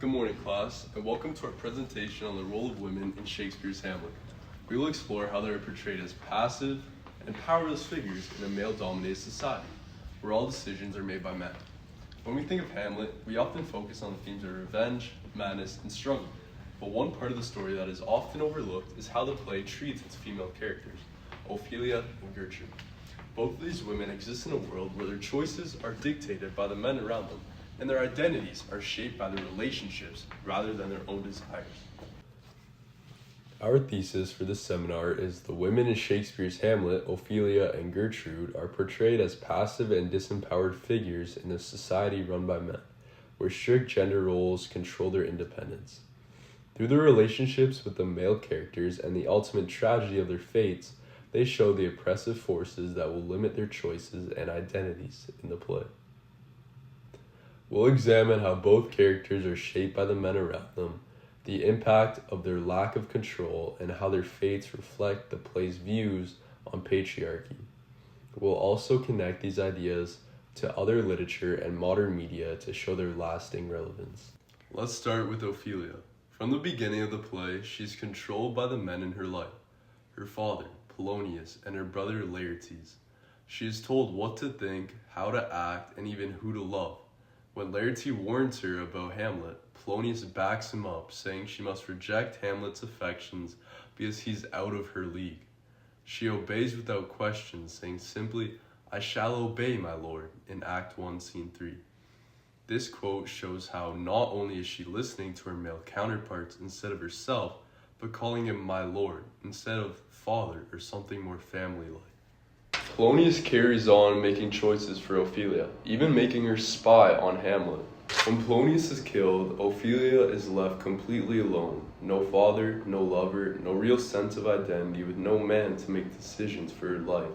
Good morning, class, and welcome to our presentation on the role of women in Shakespeare's Hamlet. We will explore how they are portrayed as passive and powerless figures in a male-dominated society, where all decisions are made by men. When we think of Hamlet, we often focus on the themes of revenge, madness, and struggle. But one part of the story that is often overlooked is how the play treats its female characters, Ophelia and Gertrude. Both of these women exist in a world where their choices are dictated by the men around them, and their identities are shaped by their relationships rather than their own desires. Our thesis for this seminar is the women in Shakespeare's Hamlet, Ophelia and Gertrude, are portrayed as passive and disempowered figures in a society run by men, where strict gender roles control their independence. Through their relationships with the male characters and the ultimate tragedy of their fates, they show the oppressive forces that will limit their choices and identities in the play. We'll examine how both characters are shaped by the men around them, the impact of their lack of control, and how their fates reflect the play's views on patriarchy. We'll also connect these ideas to other literature and modern media to show their lasting relevance. Let's start with Ophelia. From the beginning of the play, she's controlled by the men in her life, her father, Polonius, and her brother Laertes. She is told what to think, how to act, and even who to love. When Laertes warns her about Hamlet, Polonius backs him up, saying she must reject Hamlet's affections because he's out of her league. She obeys without question, saying simply, "I shall obey, my lord," in Act 1, Scene 3. This quote shows how not only is she listening to her male counterparts instead of herself, but calling him my lord instead of father or something more family-like. Polonius carries on making choices for Ophelia, even making her spy on Hamlet. When Polonius is killed, Ophelia is left completely alone. No father, no lover, no real sense of identity, with no man to make decisions for her life.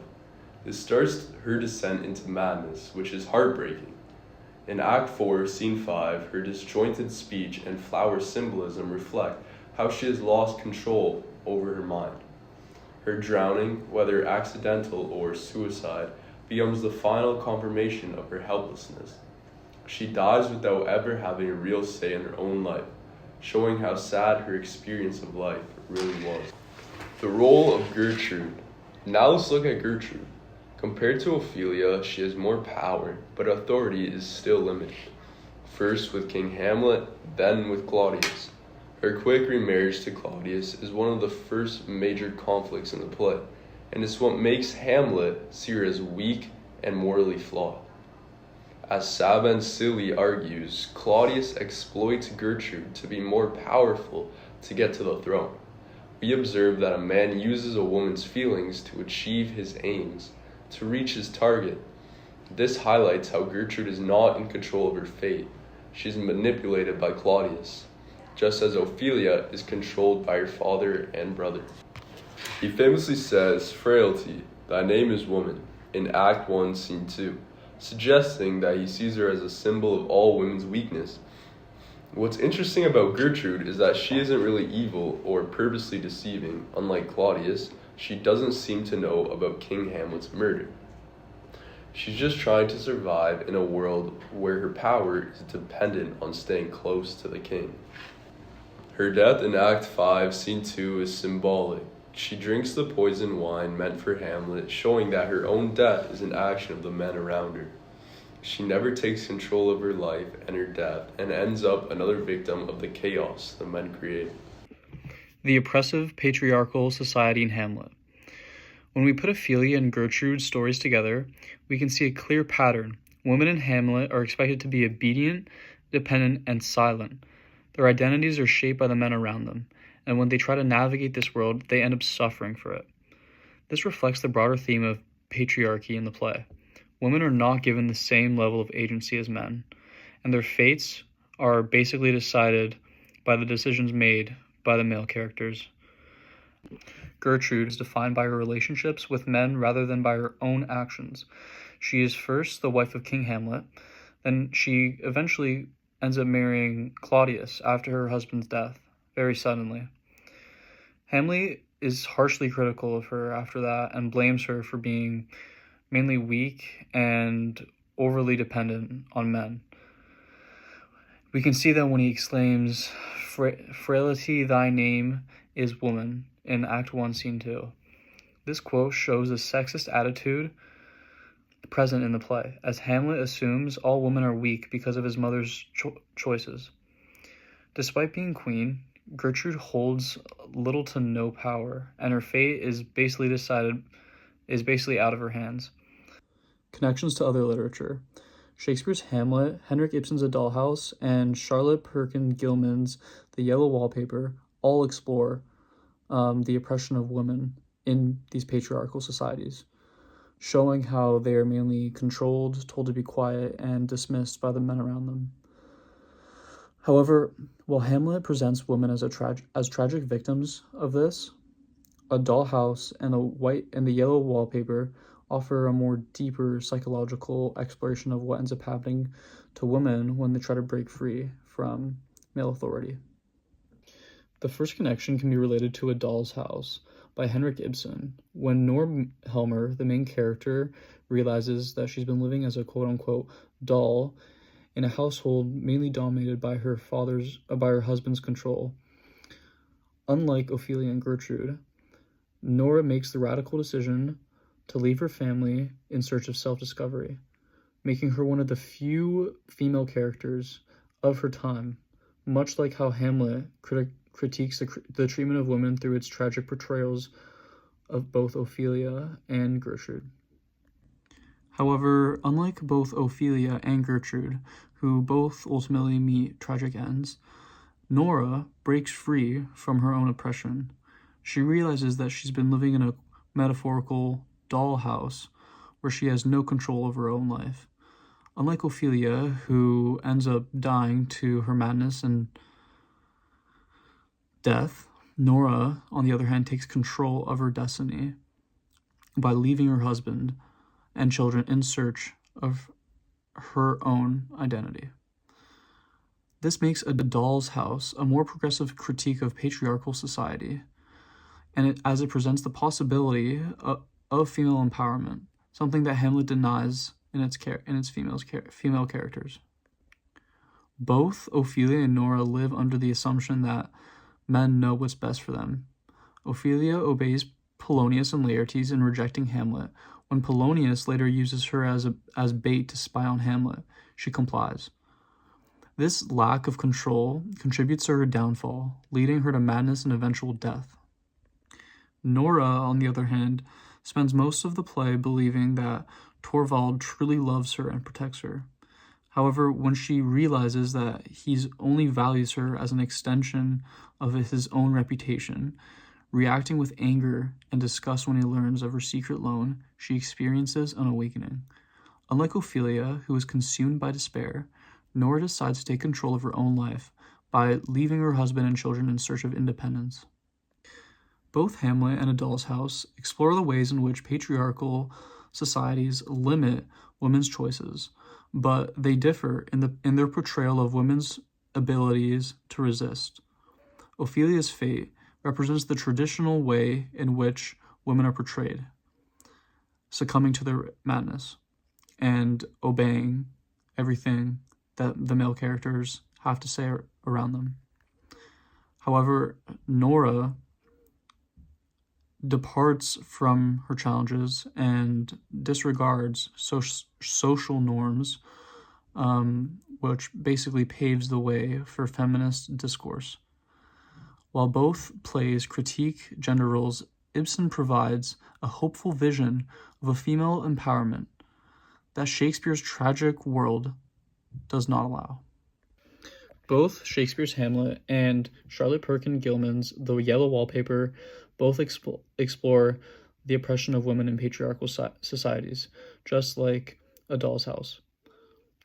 This starts her descent into madness, which is heartbreaking. In Act 4, Scene 5, her disjointed speech and flower symbolism reflect how she has lost control over her mind. Her drowning, whether accidental or suicide, becomes the final confirmation of her helplessness. She dies without ever having a real say in her own life, showing how sad her experience of life really was. The role of Gertrude. Now let's look at Gertrude. Compared to Ophelia, she has more power, but authority is still limited. First with King Hamlet, then with Claudius. Her quick remarriage to Claudius is one of the first major conflicts in the play, and it's what makes Hamlet see her as weak and morally flawed. As Saban Silly argues, Claudius exploits Gertrude to be more powerful to get to the throne. We observe that a man uses a woman's feelings to achieve his aims, to reach his target. This highlights how Gertrude is not in control of her fate. She is manipulated by Claudius, just as Ophelia is controlled by her father and brother. He famously says, "Frailty, thy name is woman," in Act 1, Scene 2, suggesting that he sees her as a symbol of all women's weakness. What's interesting about Gertrude is that she isn't really evil or purposely deceiving. Unlike Claudius, she doesn't seem to know about King Hamlet's murder. She's just trying to survive in a world where her power is dependent on staying close to the king. Her death in Act 5, Scene 2 is symbolic. She drinks the poison wine meant for Hamlet, showing that her own death is an action of the men around her. She never takes control of her life and her death, and ends up another victim of the chaos the men create. The oppressive patriarchal society in Hamlet. When we put Ophelia and Gertrude's stories together, we can see a clear pattern. Women in Hamlet are expected to be obedient, dependent, and silent. Their identities are shaped by the men around them, and when they try to navigate this world, they end up suffering for it. This reflects the broader theme of patriarchy in the play. Women are not given the same level of agency as men, and their fates are basically decided by the decisions made by the male characters. Gertrude is defined by her relationships with men rather than by her own actions. She is first the wife of King Hamlet, then she eventually ends up marrying Claudius after her husband's death, very suddenly. Hamlet is harshly critical of her after that and blames her for being mainly weak and overly dependent on men. We can see that when he exclaims, "Frailty, thy name is woman," in Act 1, Scene 2. This quote shows the sexist attitude present in the play, as Hamlet assumes all women are weak because of his mother's choices. Despite being queen, Gertrude holds little to no power, and her fate is basically out of her hands. Connections to other literature. Shakespeare's Hamlet, Henrik Ibsen's A Doll House, and Charlotte Perkins Gilman's The Yellow Wallpaper all explore the oppression of women in these patriarchal societies, showing how they are mainly controlled, told to be quiet, and dismissed by the men around them. However, while Hamlet presents women as tragic victims of this, A Doll House and The Yellow Wallpaper offer a more deeper psychological exploration of what ends up happening to women when they try to break free from male authority. The first connection can be related to A Doll's House by Henrik Ibsen, when Nora Helmer, the main character, realizes that she's been living as a quote-unquote doll in a household mainly dominated by her husband's control. Unlike Ophelia and Gertrude, Nora makes the radical decision to leave her family in search of self-discovery, making her one of the few female characters of her time, much like how Hamlet critiques the treatment of women through its tragic portrayals of both Ophelia and Gertrude. However, unlike both Ophelia and Gertrude, who both ultimately meet tragic ends, Nora breaks free from her own oppression. She realizes that she's been living in a metaphorical dollhouse where she has no control over her own life. Unlike Ophelia, who ends up dying to her madness and death, Nora, on the other hand, takes control of her destiny by leaving her husband and children in search of her own identity. This makes A Doll's House a more progressive critique of patriarchal society, and as it presents the possibility of female empowerment, something that Hamlet denies in its female characters. Both Ophelia and Nora live under the assumption that men know what's best for them. Ophelia obeys Polonius and Laertes in rejecting Hamlet. When Polonius later uses her as bait to spy on Hamlet, she complies. This lack of control contributes to her downfall, leading her to madness and eventual death. Nora, on the other hand, spends most of the play believing that Torvald truly loves her and protects her. However, when she realizes that he only values her as an extension of his own reputation, reacting with anger and disgust when he learns of her secret loan, she experiences an awakening. Unlike Ophelia, who is consumed by despair, Nora decides to take control of her own life by leaving her husband and children in search of independence. Both Hamlet and A Doll's House explore the ways in which patriarchal societies limit women's choices, but they differ in their portrayal of women's abilities to resist. Ophelia's fate represents the traditional way in which women are portrayed, succumbing to their madness and obeying everything that the male characters have to say around them. However, Nora departs from her challenges and disregards social norms, which basically paves the way for feminist discourse. While both plays critique gender roles, Ibsen provides a hopeful vision of a female empowerment that Shakespeare's tragic world does not allow. Both Shakespeare's Hamlet and Charlotte Perkins Gilman's The Yellow Wallpaper both explore the oppression of women in patriarchal societies, just like A Doll's House,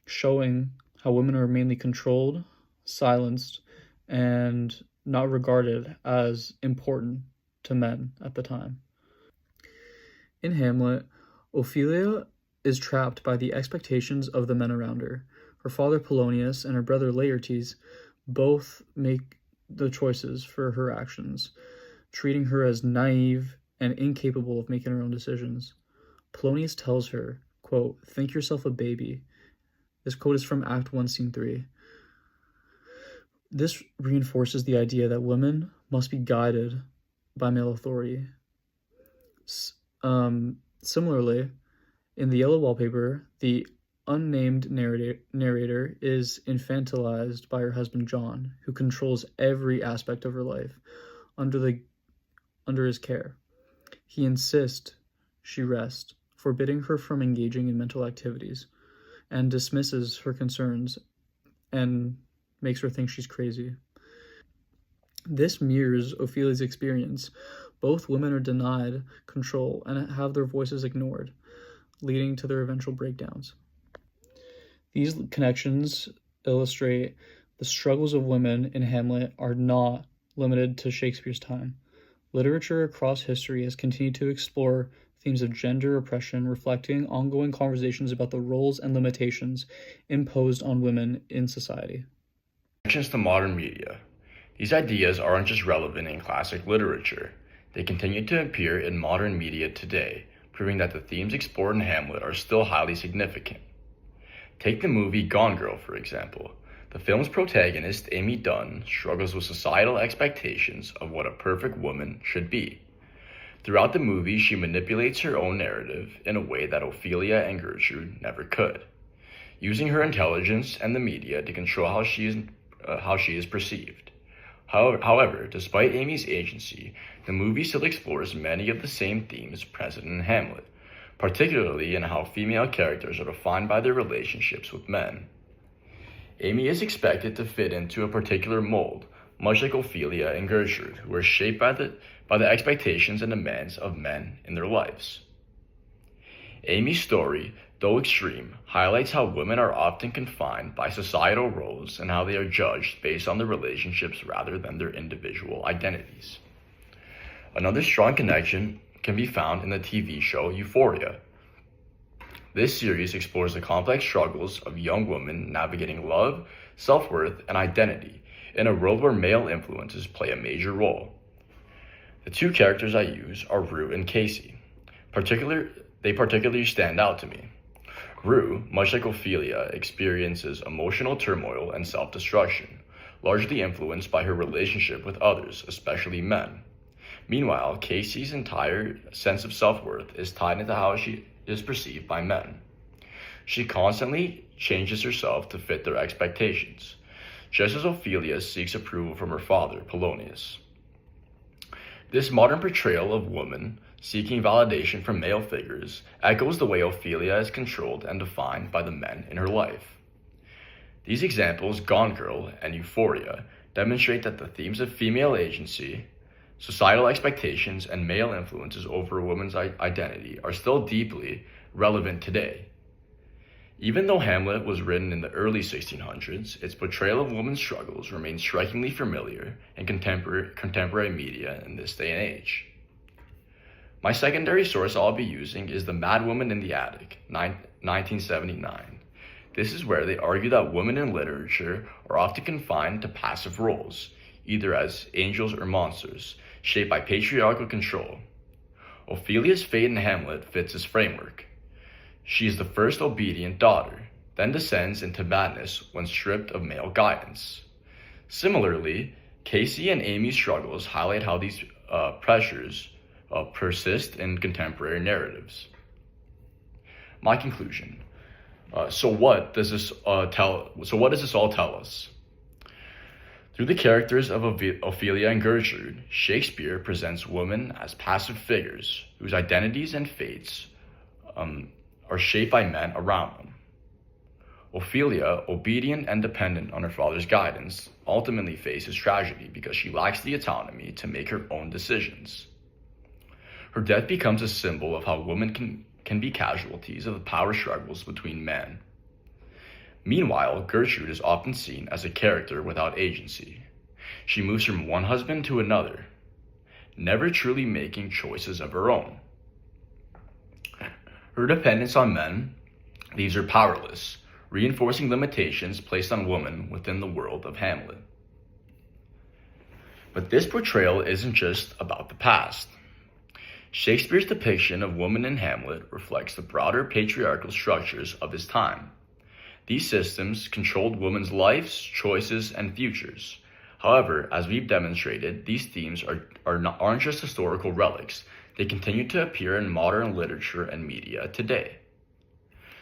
showing how women are mainly controlled, silenced, and not regarded as important to men at the time. In Hamlet, Ophelia is trapped by the expectations of the men around her. Her father Polonius and her brother Laertes both make the choices for her actions, treating her as naive and incapable of making her own decisions. Polonius tells her, quote, "Think yourself a baby." This quote is from Act 1, Scene 3. This reinforces the idea that women must be guided by male authority. Similarly, in the yellow wallpaper, the unnamed narrator is infantilized by her husband John, who controls every aspect of her life under his care. He insists she rest, forbidding her from engaging in mental activities, and dismisses her concerns and makes her think she's crazy. This mirrors Ophelia's experience. Both women are denied control and have their voices ignored, leading to their eventual breakdowns. These connections illustrate the struggles of women in Hamlet are not limited to Shakespeare's time. Literature across history has continued to explore themes of gender oppression, reflecting ongoing conversations about the roles and limitations imposed on women in society. Connections to modern media. These ideas aren't just relevant in classic literature. They continue to appear in modern media today, proving that the themes explored in Hamlet are still highly significant. Take the movie Gone Girl, for example. The film's protagonist, Amy Dunn, struggles with societal expectations of what a perfect woman should be. Throughout the movie, she manipulates her own narrative in a way that Ophelia and Gertrude never could, using her intelligence and the media to control how she is perceived. However, despite Amy's agency, the movie still explores many of the same themes present in Hamlet, particularly in how female characters are defined by their relationships with men. Amy is expected to fit into a particular mold, much like Ophelia and Gertrude, who are shaped by the expectations and demands of men in their lives. Amy's story, though extreme, highlights how women are often confined by societal roles and how they are judged based on their relationships rather than their individual identities. Another strong connection can be found in the TV show Euphoria. This series explores the complex struggles of young women navigating love, self-worth, and identity in a world where male influences play a major role. The two characters I use are Rue and Casey. They particularly stand out to me. Rue, much like Ophelia, experiences emotional turmoil and self-destruction, largely influenced by her relationship with others, especially men. Meanwhile, Casey's entire sense of self-worth is tied into how she is perceived by men. She constantly changes herself to fit their expectations, just as Ophelia seeks approval from her father, Polonius. This modern portrayal of women seeking validation from male figures echoes the way Ophelia is controlled and defined by the men in her life. These examples, Gone Girl and Euphoria, demonstrate that the themes of female agency, societal expectations, and male influences over a woman's identity are still deeply relevant today. Even though Hamlet was written in the early 1600s, its portrayal of women's struggles remains strikingly familiar in contemporary media in this day and age. My secondary source I'll be using is The Mad Woman in the Attic, 1979. This is where they argue that women in literature are often confined to passive roles, either as angels or monsters, shaped by patriarchal control. Ophelia's fate in Hamlet fits this framework. She is the first obedient daughter, then descends into madness when stripped of male guidance. Similarly, Casey and Amy's struggles highlight how these pressures persist in contemporary narratives. My conclusion. So what does this all tell us? Through the characters of Ophelia and Gertrude, Shakespeare presents women as passive figures whose identities and fates are shaped by men around them. Ophelia, obedient and dependent on her father's guidance, ultimately faces tragedy because she lacks the autonomy to make her own decisions. Her death becomes a symbol of how women can be casualties of the power struggles between men. Meanwhile, Gertrude is often seen as a character without agency. She moves from one husband to another, never truly making choices of her own. Her dependence on men leaves her powerless, reinforcing limitations placed on women within the world of Hamlet. But this portrayal isn't just about the past. Shakespeare's depiction of women in Hamlet reflects the broader patriarchal structures of his time. These systems controlled women's lives, choices, and futures. However, as we've demonstrated, these themes aren't just historical relics. They continue to appear in modern literature and media today,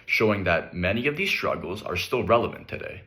showing that many of these struggles are still relevant today.